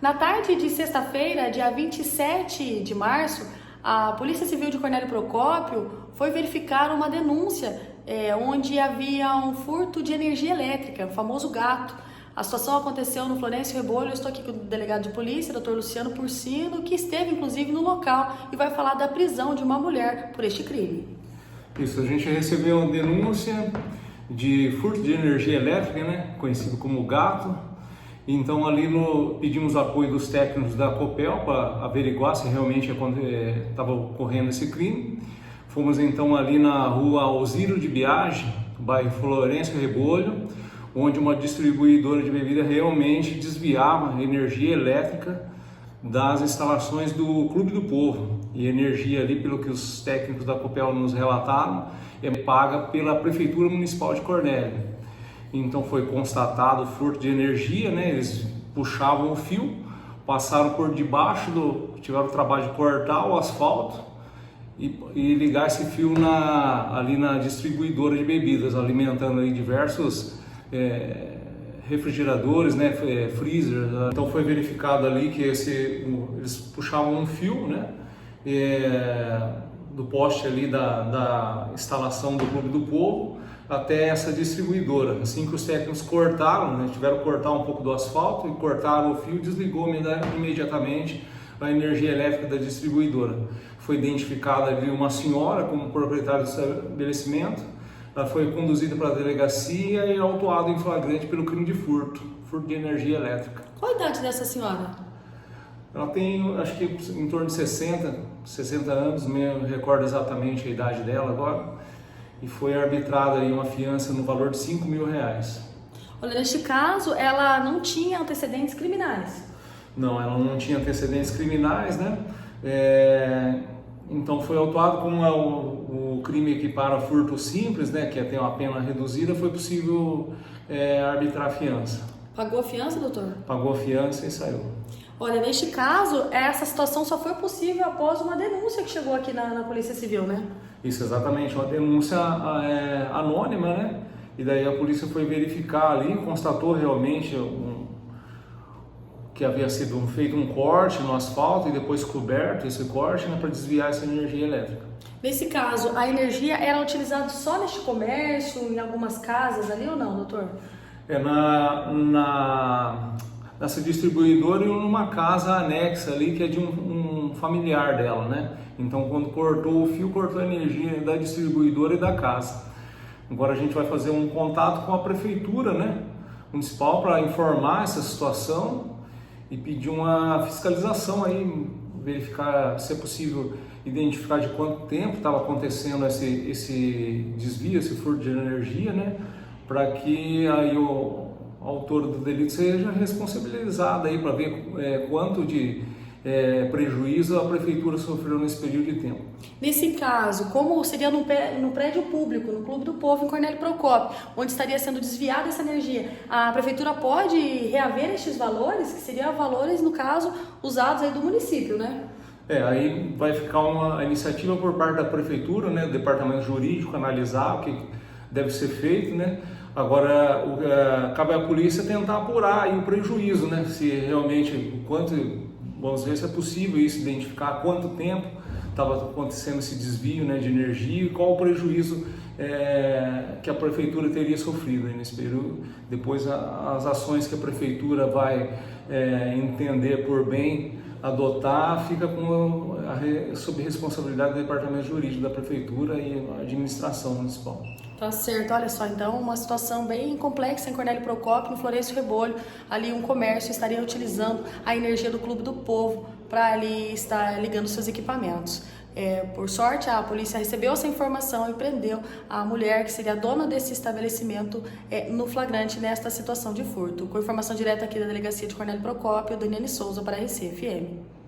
Na tarde de sexta-feira, dia 27 de março, a Polícia Civil de Cornélio Procópio foi verificar uma denúncia onde havia um furto de energia elétrica, o famoso gato. A situação aconteceu no Florencio Rebolo. Eu estou aqui com o delegado de polícia, Dr. Luciano Porcino, que esteve inclusive no local e vai falar da prisão de uma mulher por este crime. Isso, a gente recebeu uma denúncia de furto de energia elétrica, né, conhecido como gato. Então ali pedimos apoio dos técnicos da Copel para averiguar se realmente estava ocorrendo esse crime. Fomos então ali na rua Osírio de Biagi, bairro Florencio Rebolo, onde uma distribuidora de bebida realmente desviava energia elétrica das instalações do Clube do Povo. E energia ali, pelo que os técnicos da Copel nos relataram, é paga pela Prefeitura Municipal de Cornélio. Então foi constatado o furto de energia, né? Eles puxavam o fio, passaram por debaixo tiveram o trabalho de cortar o asfalto e ligar esse fio ali na distribuidora de bebidas, alimentando aí diversos refrigeradores, né? Freezer. Então foi verificado ali que eles puxavam um fio, né? Do poste ali da instalação do Clube do Povo até essa distribuidora. Assim que os técnicos cortaram, né, tiveram que cortar um pouco do asfalto e cortaram o fio, desligou imediatamente a energia elétrica da distribuidora. Foi identificada ali uma senhora como proprietária do estabelecimento. Ela foi conduzida para a delegacia e autuada em flagrante pelo crime de furto de energia elétrica. Qual a idade dessa senhora? Ela tem, acho que em torno de 60 anos, não me recordo exatamente a idade dela agora. E foi arbitrada aí uma fiança no valor de R$5.000. Olha, neste caso, ela não tinha antecedentes criminais. Não, ela não tinha antecedentes criminais, né? Então foi autuado como o crime equipara a furto simples, né? Que tem uma pena reduzida, foi possível arbitrar a fiança. Pagou a fiança, doutor? Pagou a fiança e saiu. Olha, neste caso, essa situação só foi possível após uma denúncia que chegou aqui na Polícia Civil, né? Isso, exatamente, uma denúncia anônima, né? E daí a polícia foi verificar ali, constatou realmente que havia sido feito um corte no asfalto e depois coberto esse corte, né, para desviar essa energia elétrica. Nesse caso, a energia era utilizada só neste comércio, em algumas casas ali ou não, doutor? Nessa distribuidora e numa casa anexa ali que é de um familiar dela, né? Então quando cortou o fio, cortou a energia da distribuidora e da casa. Agora a gente vai fazer um contato com a prefeitura, né, municipal, para informar essa situação e pedir uma fiscalização aí, verificar se é possível identificar de quanto tempo estava acontecendo esse desvio, esse furto de energia, né, para que aí o autor do delito seja responsabilizado aí, para ver quanto de prejuízo a prefeitura sofreu nesse período de tempo. Nesse caso, como seria no prédio público, no Clube do Povo, em Cornélio Procópio, onde estaria sendo desviada essa energia, a prefeitura pode reaver estes valores, que seriam valores, no caso, usados aí do município, né? Aí vai ficar uma iniciativa por parte da prefeitura, né, do departamento jurídico, analisar o que deve ser feito, né? Agora, cabe à polícia tentar apurar aí o prejuízo, né? Se realmente, vamos ver se é possível isso, identificar há quanto tempo estava acontecendo esse desvio, né, de energia e qual o prejuízo que a prefeitura teria sofrido aí nesse período. Depois as ações que a prefeitura vai entender por bem adotar, fica sob responsabilidade do departamento jurídico da prefeitura e a administração municipal. Tá certo, olha só, então uma situação bem complexa em Cornélio Procópio, no Florencio Rebolo, ali um comércio estaria utilizando a energia do Clube do Povo para ali estar ligando seus equipamentos. Por sorte, a polícia recebeu essa informação e prendeu a mulher que seria a dona desse estabelecimento no flagrante nesta situação de furto. Com informação direta aqui da Delegacia de Cornélio Procópio, Daniele Souza para a RCFM.